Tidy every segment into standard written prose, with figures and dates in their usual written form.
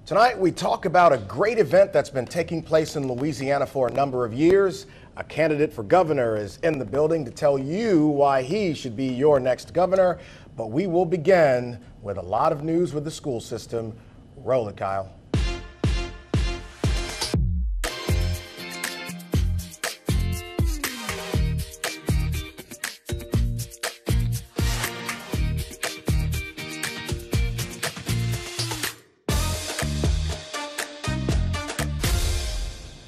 Tonight we talk about a great event that's been taking place in Louisiana for a number of years. A candidate for governor is in the building to tell you why he should be your next governor. But we will begin with a lot of news with the school system. Roll it, Kyle.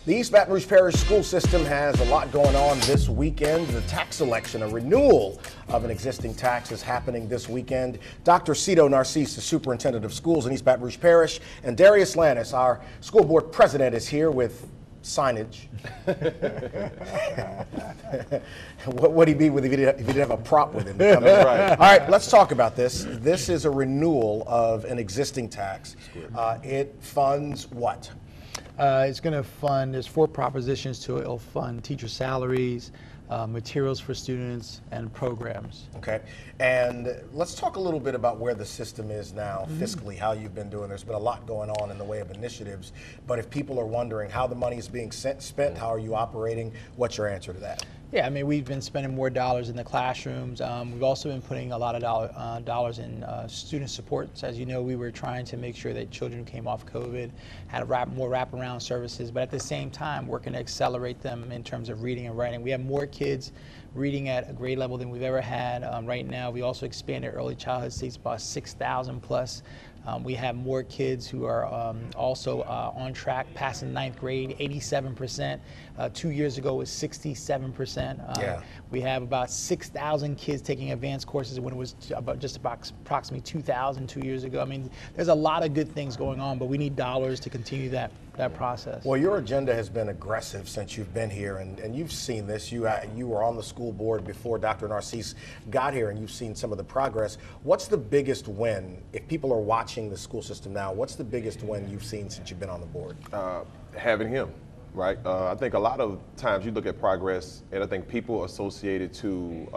The East Baton Rouge Parish School System has a lot going on this weekend. The tax election, a renewal of an existing tax, is happening this weekend. Dr. Cito Narcisse, the Superintendent of Schools in East Baton Rouge Parish, and Darius Lannis, our school board president, is here with signage. What would he be with if he didn't have a prop with him? That's right. All right, let's talk about this. This is a renewal of an existing tax. It funds what? It's going to fund, there's 4 propositions to it. It'll fund teacher salaries, materials for students, and programs. Okay. And let's talk a little bit about where the system is now fiscally, how you've been doing. There's been a lot going on in the way of initiatives. But if people are wondering how the money is being spent, how are you operating, what's your answer to that? Yeah, I mean, we've been spending more dollars in the classrooms. We've also been putting a lot of dollars in student supports. As you know, we were trying to make sure that children who came off COVID had more wraparound services, but at the same time, working to accelerate them in terms of reading and writing. We have more kids reading at a grade level than we've ever had. Right now, we also expanded early childhood seats by 6,000 plus. We have more kids who are also on track, passing 9th grade, 87%. 2 years ago it was 67%. We have about 6,000 kids taking advanced courses when it was approximately 2,000 2 years ago. I mean, there's a lot of good things going on, but we need dollars to continue that process. Well, your agenda has been aggressive since you've been here, and you've seen this. You were on the school board before Dr. Narcisse got here, and you've seen some of the progress. What's the biggest win, if people are watching the school system now, what's the biggest win you've seen since you've been on the board? Having him, right? I think a lot of times you look at progress, and I think people associated to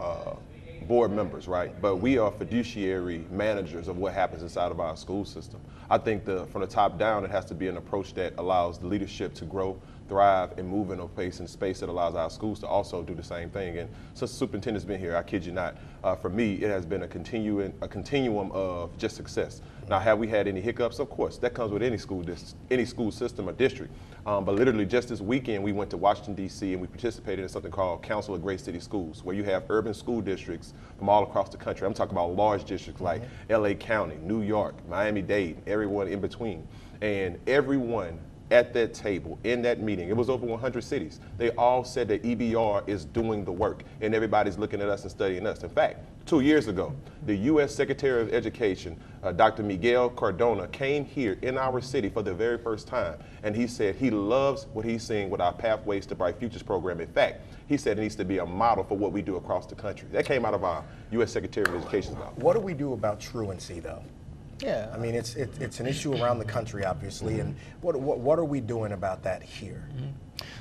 board members, right? But we are fiduciary managers of what happens inside of our school system. I think from the top down, it has to be an approach that allows the leadership to grow, thrive, and move in a pace and space that allows our schools to also do the same thing. And since the superintendent's been here, I kid you not, for me, it has been a continuum of just success. Now, have we had any hiccups? Of course, that comes with any school system or district. But literally just this weekend, we went to Washington, D.C., and we participated in something called Council of Great City Schools, where you have urban school districts from all across the country. I'm talking about large districts like L.A. County, New York, Miami-Dade, everyone in between. And everyone at that table, in that meeting, it was over 100 cities, they all said that EBR is doing the work, and everybody's looking at us and studying us. In fact, 2 years ago, the U.S. Secretary of Education, Dr. Miguel Cardona, came here in our city for the very first time, and he said he loves what he's seeing with our Pathways to Bright Futures program. In fact, he said it needs to be a model for what we do across the country. That came out of our U.S. Secretary of Education's office. What do we do about truancy, though? Yeah, I mean, it's an issue around the country, obviously, and what are we doing about that here?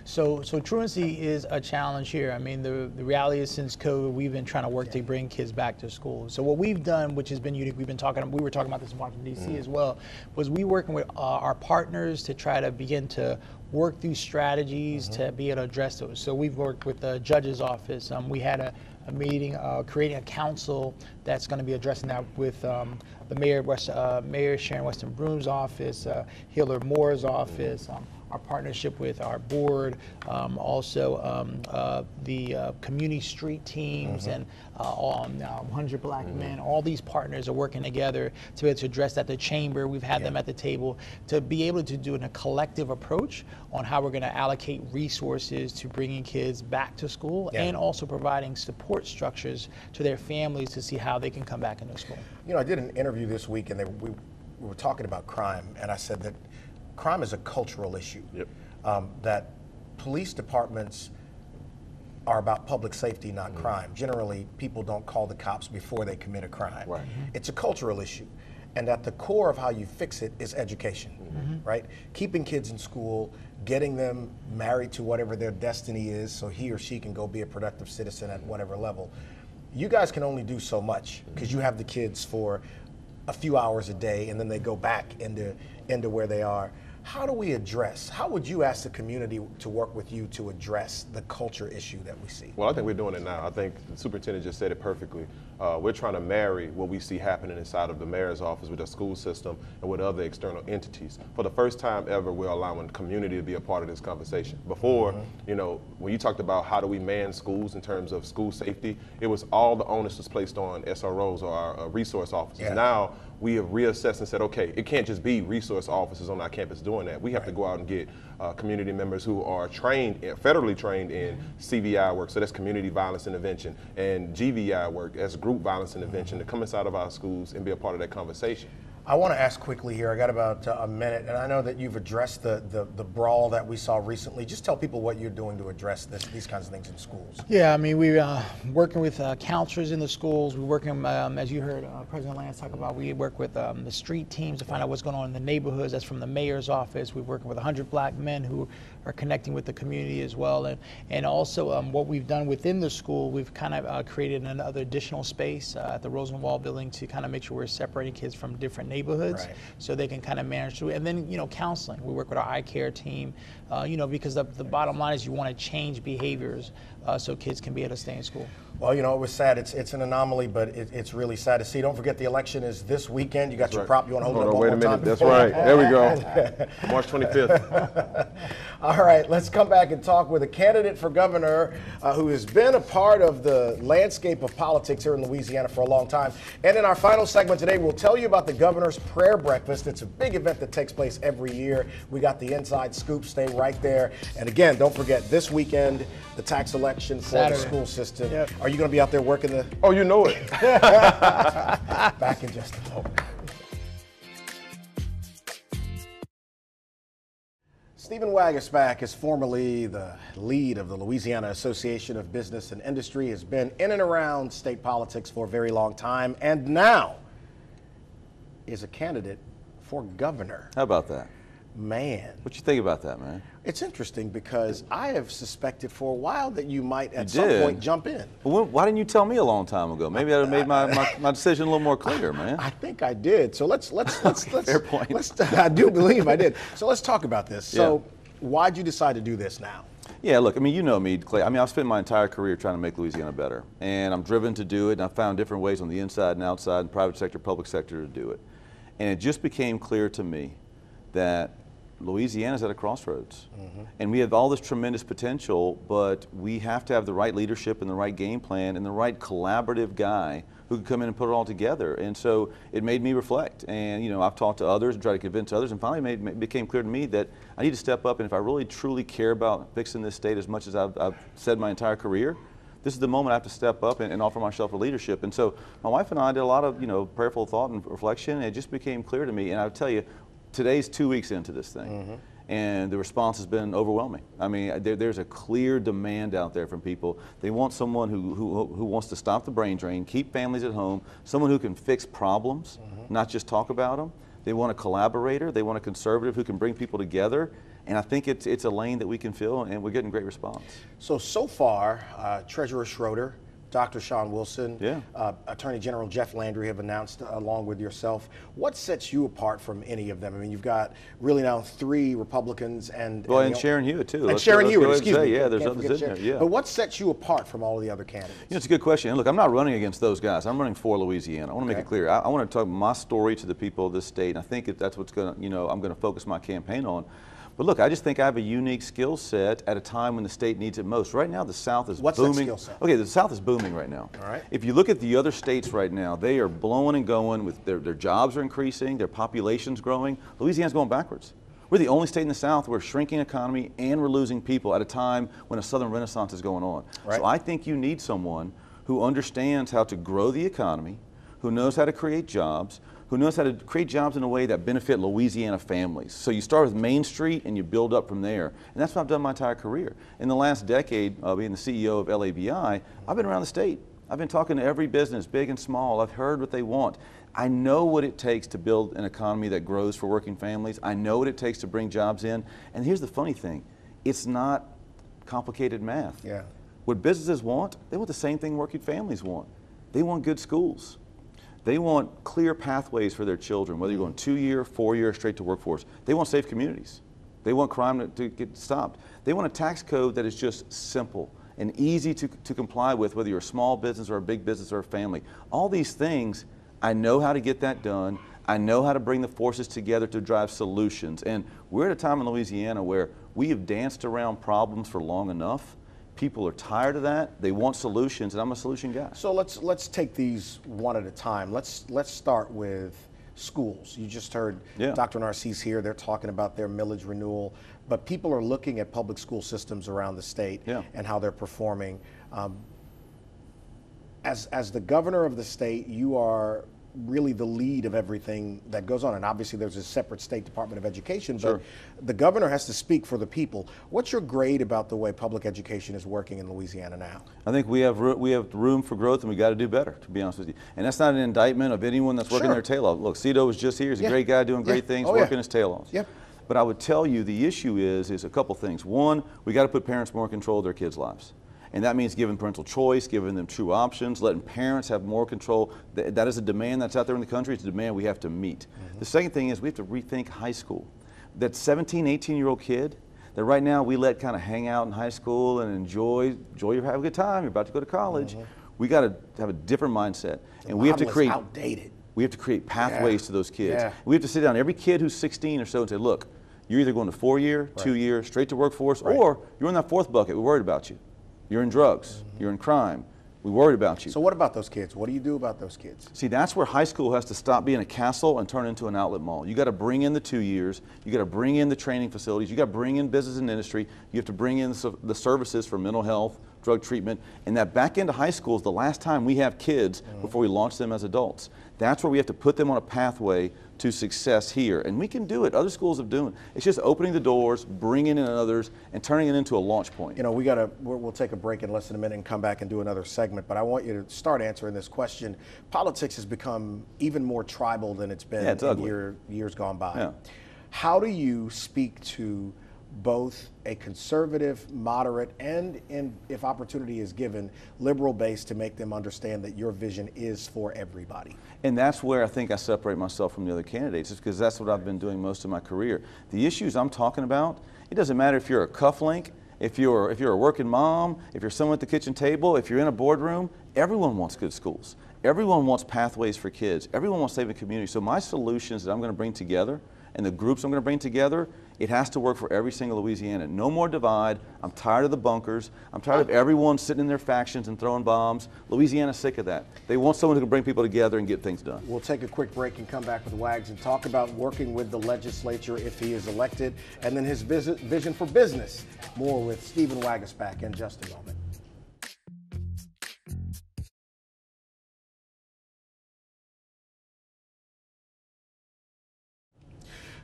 So truancy is a challenge here. I mean, the reality is since COVID, we've been trying to work to bring kids back to school. So what we've done, which has been unique, we were talking about this in Washington, D.C. as well, was we working with our partners to try to begin to work through strategies to be able to address those. So we've worked with the judge's office. We had a meeting, creating a council that's going to be addressing that with the Mayor Sharon Weston Broom's office, Hiller Moore's office, our partnership with our board, also the community street teams and 100 Black Men. All these partners are working together to be able to address that. The chamber, we've had them at the table to be able to do a collective approach on how we're going to allocate resources to bringing kids back to school and also providing support structures to their families to see how they can come back into school. You know, I did an interview this week, and we were talking about crime, and I said that crime is a cultural issue, that police departments are about public safety, not crime. Generally, people don't call the cops before they commit a crime. It's a cultural issue. And at the core of how you fix it is education, right? Keeping kids in school, getting them married to whatever their destiny is so he or she can go be a productive citizen at whatever level. You guys can only do so much because you have the kids for a few hours a day and then they go back into where they are. How would you ask the community to work with you to address the culture issue that we see? Well, I think we're doing it now. I think the superintendent just said it perfectly. We're trying to marry what we see happening inside of the mayor's office with the school system and with other external entities. For the first time ever, we're allowing the community to be a part of this conversation. Before, you know, when you talked about how do we man schools in terms of school safety, it was all the onus was placed on SROs or our resource officers. Yeah. Now, we have reassessed and said, okay, it can't just be resource officers on our campus doing that. We have to go out and get community members who are trained, federally trained in CVI work, so that's community violence intervention, and GVI work, that's group violence intervention, to come inside of our schools and be a part of that conversation. I want to ask quickly here, I got about a minute, and I know that you've addressed the brawl that we saw recently. Just tell people what you're doing to address these kinds of things in schools. Yeah, I mean, we're working with counselors in the schools. We're working, as you heard President Lance talk about, we work with the street teams to find out what's going on in the neighborhoods. That's from the mayor's office. We're working with 100 black men who are connecting with the community as well. And also what we've done within the school, we've kind of created another additional space at the Rosenwald building to kind of make sure we're separating kids from different neighborhoods, right, so they can kind of manage through. And then, you know, counseling. We work with our eye care team, you know, because the bottom line is you want to change behaviors so kids can be able to stay in school. Well, you know, it was sad. It's an anomaly, but it's really sad to see. Don't forget the election is this weekend. You got That's your right. prop. You want to hold it up one Wait a more minute. time? That's right. There we go. March 25th. All right, let's come back and talk with a candidate for governor who has been a part of the landscape of politics here in Louisiana for a long time. And in our final segment today, we'll tell you about the governor's prayer breakfast. It's a big event that takes place every year. We got the inside scoop. Stay right there. And again, don't forget this weekend, the tax election for Saturday. the school system. Yep. Are you going to be out there working the? Oh, you know it. Back in just a moment. Stephen Waguespack is formerly the lead of the Louisiana Association of Business and Industry, has been in and around state politics for a very long time, and now is a candidate for governor. How about that? Man. What you think about that, man? It's interesting because I have suspected for a while that you might at You some did. point jump in. Well, why didn't you tell me a long time ago? Maybe I'd have made my decision a little more clear, man. I think I did. So let's Fair point. I do believe I did. So let's talk about this. So Yeah. why'd you decide to do this now? Yeah, look, I mean, you know me, Clay. I mean, I've spent my entire career trying to make Louisiana better, and I'm driven to do it, and I've found different ways on the inside and outside, and private sector, public sector, to do it. And it just became clear to me that Louisiana's at a crossroads. And we have all this tremendous potential, but we have to have the right leadership and the right game plan and the right collaborative guy who can come in and put it all together. And so it made me reflect. And, you know, I've talked to others and tried to convince others, and finally it became clear to me that I need to step up, and if I really truly care about fixing this state as much as I've said my entire career, this is the moment I have to step up and offer myself a leadership. And so my wife and I did a lot of, you know, prayerful thought and reflection, and it just became clear to me. And I'll tell you, today's 2 weeks into this thing, and the response has been overwhelming. I mean, there's a clear demand out there from people. They want someone who wants to stop the brain drain, keep families at home, someone who can fix problems, not just talk about them. They want a collaborator. They want a conservative who can bring people together. And I think it's a lane that we can fill, and we're getting great response. So far, Treasurer Schroeder, Dr. Sean Wilson, Yeah. Attorney General Jeff Landry have announced, along with yourself. What sets you apart from any of them? I mean, you've got really now 3 Republicans and Well, and Sharon Hewitt, too. And Sharon Hewitt, excuse me. Yeah, there's Can't others forget in there, Sharon. yeah. But what sets you apart from all of the other candidates? You know, it's a good question. And look, I'm not running against those guys. I'm running for Louisiana. I want to make Okay. it clear. I want to talk my story to the people of this state. And I think that's what's going to, you know, I'm going to focus my campaign on. But look, I just think I have a unique skill set at a time when the state needs it most. Right now, the South is What's that booming. skill set? Okay, the South is booming right now. All right. If you look at the other states right now, they are blowing and going with their jobs are increasing, their population's growing. Louisiana's going backwards. We're the only state in the South where we're shrinking economy and we're losing people at a time when a Southern Renaissance is going on. Right. So I think you need someone who understands how to grow the economy, who knows how to create jobs, who knows how to create jobs in a way that benefit Louisiana families. So you start with Main Street and you build up from there. And that's what I've done my entire career. In the last decade, being the CEO of LABI, I've been around the state. I've been talking to every business, big and small. I've heard what they want. I know what it takes to build an economy that grows for working families. I know what it takes to bring jobs in. And here's the funny thing. It's not complicated math. Yeah. What businesses want, they want the same thing working families want. They want good schools. They want clear pathways for their children, whether you're going 2-year, 4-year, straight to workforce. They want safe communities. They want crime to get stopped. They want a tax code that is just simple and easy to comply with, whether you're a small business or a big business or a family. All these things, I know how to get that done. I know how to bring the forces together to drive solutions. And we're at a time in Louisiana where we have danced around problems for long enough. People are tired of that. They want solutions, and I'm a solution guy. So let's take these one at a time. Let's start with schools. You just heard Dr. Narcisse here. They're talking about their millage renewal, but people are looking at public school systems around the state and how they're performing. As the governor of the state, you are really the lead of everything that goes on. And obviously there's a separate State Department of Education, but the governor has to speak for the people. What's your grade about the way public education is working in Louisiana now? I think we have room for growth, and we got to do better, to be honest with you. And that's not an indictment of anyone that's working their tail off. Look, Cito was just here. He's a great guy doing great things, working his tail off. But I would tell you the issue is a couple things. One, we got to put parents more in control of their kids' lives. And that means giving parental choice, giving them true options, letting parents have more control. That is a demand that's out there in the country. It's a demand we have to meet. The second thing is we have to rethink high school. That 17, 18-year-old kid that right now we let kind of hang out in high school and enjoy have a good time. You're about to go to college. We got to have a different mindset. And we have to create outdated. We have to create pathways to those kids. We have to sit down every kid who's 16 or so and say, look, you're either going to 4-year, 2-year, straight to workforce, or you're in that fourth bucket. We're worried about you. You're in drugs, you're in crime, we worried about you. So what about those kids? What do you do about those kids? See, that's where high school has to stop being a castle and turn into an outlet mall. You got to bring in the 2 years, you got to bring in the training facilities, you got to bring in business and industry, you have to bring in the services for mental health, drug treatment, and that back into high school is the last time we have kids before we launch them as adults. That's where we have to put them on a pathway to success here, and we can do it. Other schools have done it. It's just opening the doors, bringing in others, and turning it into a launch point. You know, we'll take a break in less than a minute and come back and do another segment, but I want you to start answering this question. Politics has become even more tribal than it's been in years gone by. How do you speak to both a conservative, moderate, and if opportunity is given, liberal base to make them understand that your vision is for everybody? And that's where I think I separate myself from the other candidates, is because that's what I've been doing most of my career. The issues I'm talking about, it doesn't matter if you're a cufflink, if you're a working mom, if you're someone at the kitchen table, if you're in a boardroom, everyone wants good schools. Everyone wants pathways for kids. Everyone wants saving community. So my solutions that I'm going to bring together and the groups I'm going to bring together, it has to work for every single Louisiana. No more divide. I'm tired of the bunkers. I'm tired of everyone sitting in their factions and throwing bombs. Louisiana's sick of that. They want someone who can bring people together and get things done. We'll take a quick break and come back with Wags and talk about working with the legislature if he is elected, and then his vision for business. More with Stephen Waguespack in just a moment.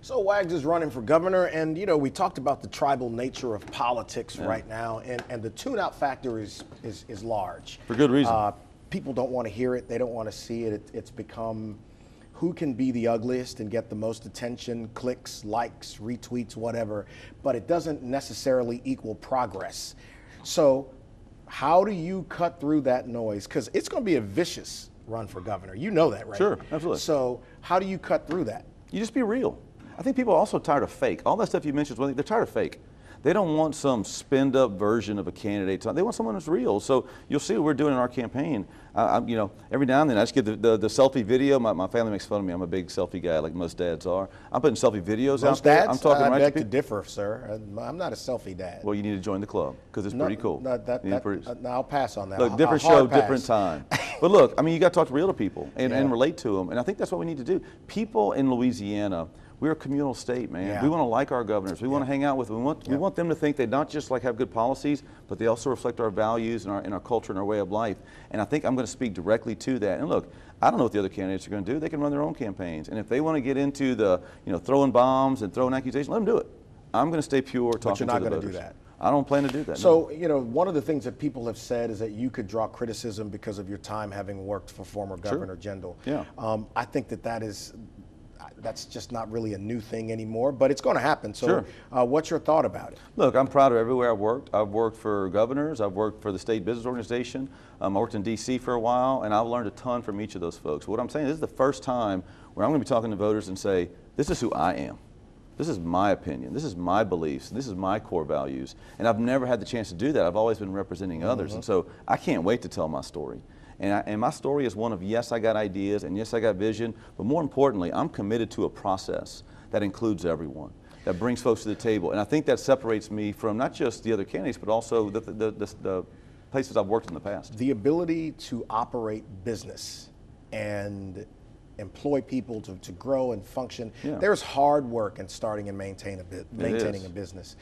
So Wags is running for governor, and you know, we talked about the tribal nature of politics right now, and the tune-out factor is large. For good reason. People don't want to hear it, they don't want to see it. It's become who can be the ugliest and get the most attention, clicks, likes, retweets, whatever, but it doesn't necessarily equal progress. So how do you cut through that noise? Because it's going to be a vicious run for governor. You know that, right? Sure, absolutely. So how do you cut through that? You just be real. I think people are also tired of fake. All that stuff you mentioned, they're tired of fake. They don't want some spinned up version of a candidate. They want someone that's real. So you'll see what we're doing in our campaign. You know, every now and then I just get the selfie video. My family makes fun of me. I'm a big selfie guy, like most dads are. I'm putting selfie videos out there. Dads? I'm talking I right beg to to people. differ, sir. I'm not a selfie dad. Well, you need to join the club because it's pretty cool. No, I'll pass on that. Look, different show, different time. But look, I mean, you got to talk to real people and relate to them. And I think that's what we need to do. People in Louisiana, we're a communal state, man. Yeah. We want to like our governors. We want to hang out with them. We want them to think they not just like have good policies, but they also reflect our values and our culture and our way of life. And I think I'm going to speak directly to that. And look, I don't know what the other candidates are going to do. They can run their own campaigns. And if they want to get into the, throwing bombs and throwing accusations, let them do it. I'm going to stay pure talking to the voters. But you're not going to do that. I don't plan to do that. So, one of the things that people have said is that you could draw criticism because of your time having worked for former Governor Jindal. Yeah. I think that is that's just not really a new thing anymore, but it's going to happen. So Sure. what's your thought about it? Look, I'm proud of everywhere I've worked. I've worked for governors, I've worked for the State Business Organization, I worked in D.C. for a while, and I've learned a ton from each of those folks. What I'm saying is this is the first time where I'm going to be talking to voters and say, this is who I am. This is my opinion, this is my beliefs, this is my core values. And I've never had the chance to do that. I've always been representing others. And so I can't wait to tell my story. And my story is one of, yes, I got ideas, and yes, I got vision, but more importantly, I'm committed to a process that includes everyone, that brings folks to the table. And I think that separates me from not just the other candidates, but also the places I've worked in the past. The ability to operate business and employ people to grow and function. Yeah. There's hard work in starting and maintaining a business.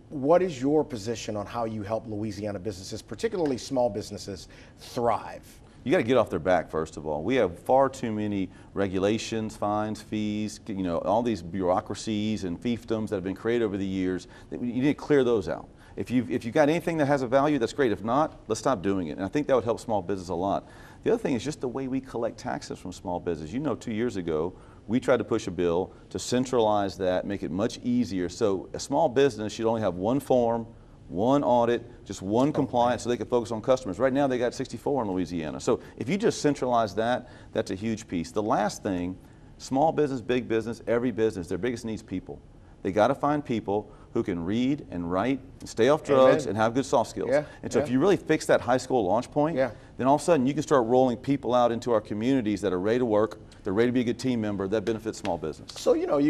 What is your position on how you help Louisiana businesses, particularly small businesses, thrive? You got to get off their back, first of all. We have far too many regulations, fines, fees, you know, all these bureaucracies and fiefdoms that have been created over the years. You need to clear those out. If you've got anything that has a value, that's great. If not, let's stop doing it. And I think that would help small business a lot. The other thing is just the way we collect taxes from small business. You know, 2 years ago, we tried to push a bill to centralize that, make it much easier. So a small business should only have one form, one audit, just one compliance, so they can focus on customers. Right now they got 64 in Louisiana. So if you just centralize that, that's a huge piece. The last thing, small business, big business, every business, their biggest need is people. They got to find people who can read and write and stay off drugs and have good soft skills. And so if you really fix that high school launch point, then all of a sudden you can start rolling people out into our communities that are ready to work, they're ready to be a good team member, that benefits small business. So, you know,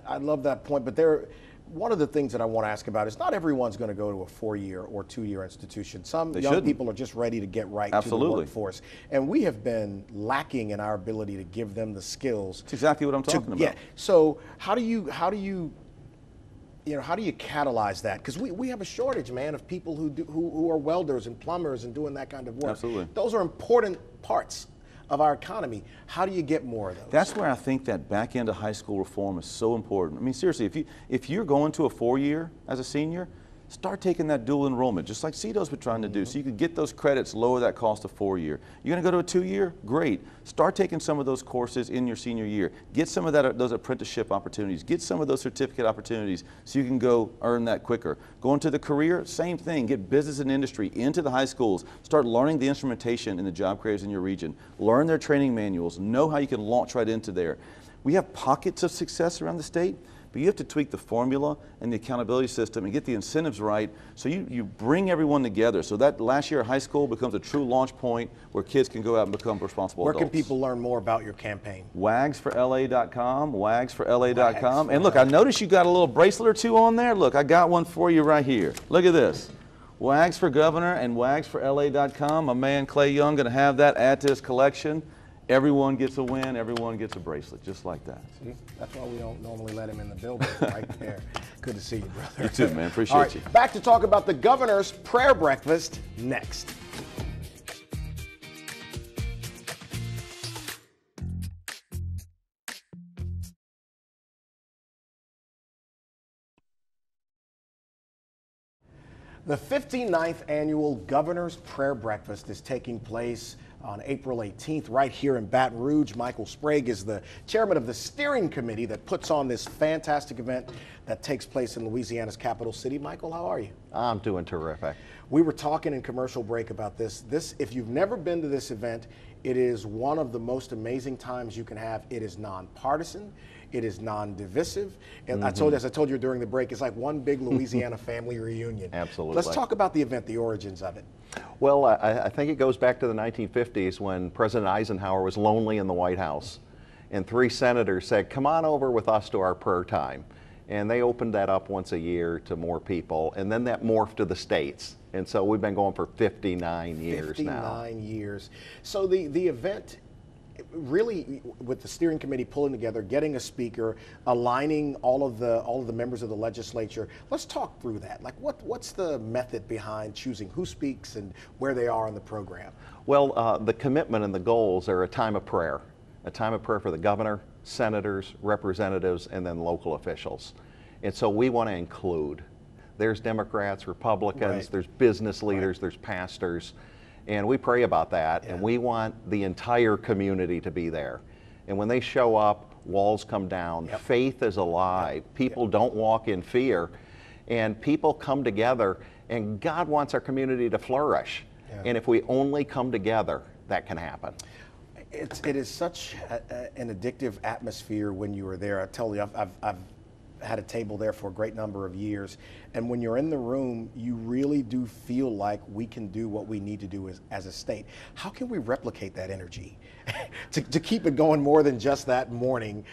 I love that point, but one of the things that I want to ask about is not everyone's going to go to a 4-year or 2-year institution. Some young people are just ready to get right to the workforce. And we have been lacking in our ability to give them the skills. That's exactly what I'm talking about. Yeah. So how do you catalyze that? Because we have a shortage, man, of people who are welders and plumbers and doing that kind of work. Absolutely. Those are important parts of our economy. How do you get more of those? That's where I think that back end of high school reform is so important. I mean, seriously, if you're going to a 4-year as a senior, start taking that dual enrollment, just like CEDO's been trying to do, so you can get those credits, lower that cost to 4-year. You're going to go to a 2-year? Great. Start taking some of those courses in your senior year. Get some of those apprenticeship opportunities. Get some of those certificate opportunities so you can go earn that quicker. Go into the career, same thing. Get business and industry into the high schools. Start learning the instrumentation in the job creators in your region. Learn their training manuals. Know how you can launch right into there. We have pockets of success around the state, but you have to tweak the formula and the accountability system and get the incentives right so you bring everyone together so that last year of high school becomes a true launch point where kids can go out and become responsible adults. Where can people learn more about your campaign? WagsForLA.com, WagsForLA.com. And look, I noticed you got a little bracelet or two on there. Look, I got one for you right here. Look at this. Wags for Governor and WagsForLA.com. My man Clay Young going to have that, add to his collection. Everyone gets a win, everyone gets a bracelet, just like that. See, that's why we don't normally let him in the building, right there. Good to see you, brother. You too, man. Appreciate you. Back to talk about the governor's prayer breakfast next. The 59th annual Governor's Prayer Breakfast is taking place on April 18th right here in Baton Rouge. Michael Sprague is the chairman of the steering committee that puts on this fantastic event that takes place in Louisiana's capital city. Michael, how are you? I'm doing terrific. We were talking in commercial break about this. If you've never been to this event, it is one of the most amazing times you can have. It is nonpartisan. It is non-divisive. And as I told you during the break, it's like one big Louisiana family reunion. Absolutely. Let's talk about the event, the origins of it. Well, I think it goes back to the 1950s when President Eisenhower was lonely in the White House. And 3 senators said, come on over with us to our prayer time. And they opened that up once a year to more people. And then that morphed to the states. And so we've been going for 59 years now. 59 years. So the event, really, with the steering committee pulling together, getting a speaker, aligning all of the members of the legislature. Let's talk through that. Like, what's the method behind choosing who speaks and where they are on the program? Well, the commitment and the goals are a time of prayer for the governor, senators, representatives, and then local officials. And so we want to include. There's Democrats, Republicans, there's business leaders, there's pastors. And we pray about that, and we want the entire community to be there. And when they show up, walls come down, Yep. faith is alive, people don't walk in fear, and people come together, and God wants our community to flourish. Yeah. And if we only come together, that can happen. It is such an addictive atmosphere when you are there. I tell you, I've had a table there for a great number of years, and when you're in the room, you really do feel like we can do what we need to do as a state. How can we replicate that energy to keep it going more than just that morning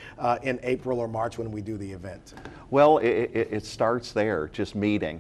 in April or March when we do the event? Well, it starts there, just meeting.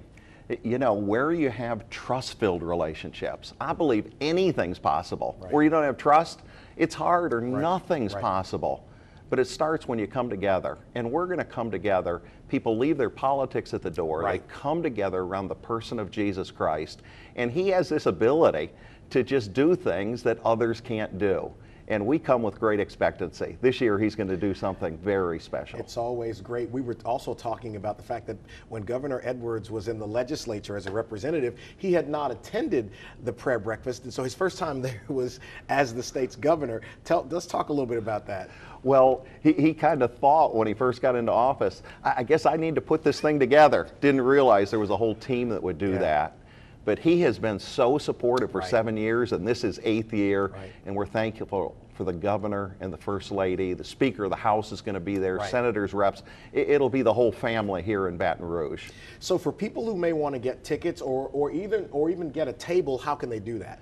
You know, where you have trust-filled relationships, I believe anything's possible. Right. Where you don't have trust, it's hard or Right. nothing's Right. possible. But it starts when you come together, and we're going to come together. People leave their politics at the door. Right. They come together around the person of Jesus Christ, and he has this ability to just do things that others can't do. And we come with great expectancy. This year, he's going to do something very special. It's always great. We were also talking about the fact that when Governor Edwards was in the legislature as a representative, he had not attended the prayer breakfast. And so his first time there was as the state's governor. Let's talk a little bit about that. Well, he kind of thought when he first got into office, I guess I need to put this thing together. Didn't realize there was a whole team that would do Yeah. that. But he has been so supportive for Right. 7 years, and this is 8th year, Right. and we're thankful for the governor and the first lady. The Speaker of the House is going to be there, Right. senators, reps. It'll be the whole family here in Baton Rouge. So for people who may want to get tickets or even get a table, how can they do that?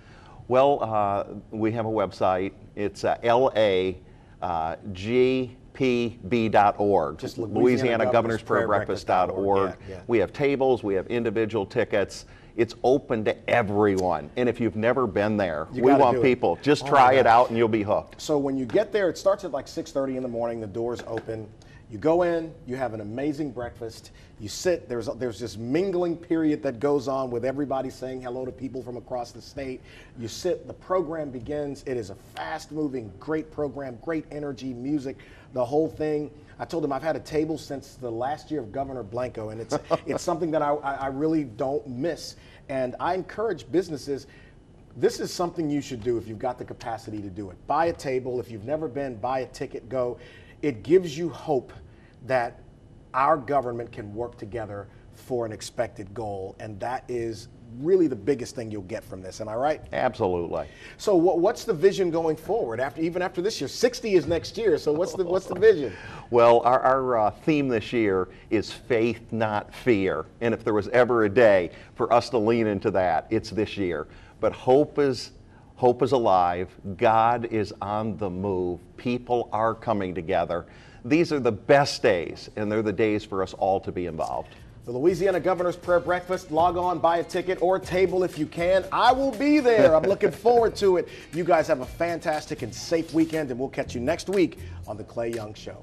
Well, we have a website. It's LAGPB.org. Just Louisiana Governor's Prayer Breakfast.org. Yeah, yeah. We have tables, we have individual tickets. It's open to everyone. And if you've never been there, You we gotta want do it. people. Just Oh my try it gosh. out and you'll be hooked. So when you get there, it starts at like 6:30 in the morning. The doors open. You go in. You have an amazing breakfast. You sit. There's this mingling period that goes on with everybody saying hello to people from across the state. You sit. The program begins. It is a fast-moving, great program. Great energy, music, the whole thing. I told him I've had a table since the last year of Governor Blanco, and it's something that I really don't miss. And I encourage businesses. This is something you should do if you've got the capacity to do it. Buy a table. If you've never been, buy a ticket, go. It gives you hope that our government can work together for an expected goal. And that is really the biggest thing you'll get from this. Am I right? Absolutely. So what's the vision going forward? Even after this year, 60 is next year. So what's the vision? Well, our theme this year is faith, not fear. And if there was ever a day for us to lean into that, it's this year. But hope is alive. God is on the move. People are coming together. These are the best days, and they're the days for us all to be involved. The Louisiana Governor's Prayer Breakfast. Log on, buy a ticket or a table if you can. I will be there. I'm looking forward to it. You guys have a fantastic and safe weekend, and we'll catch you next week on The Clay Young Show.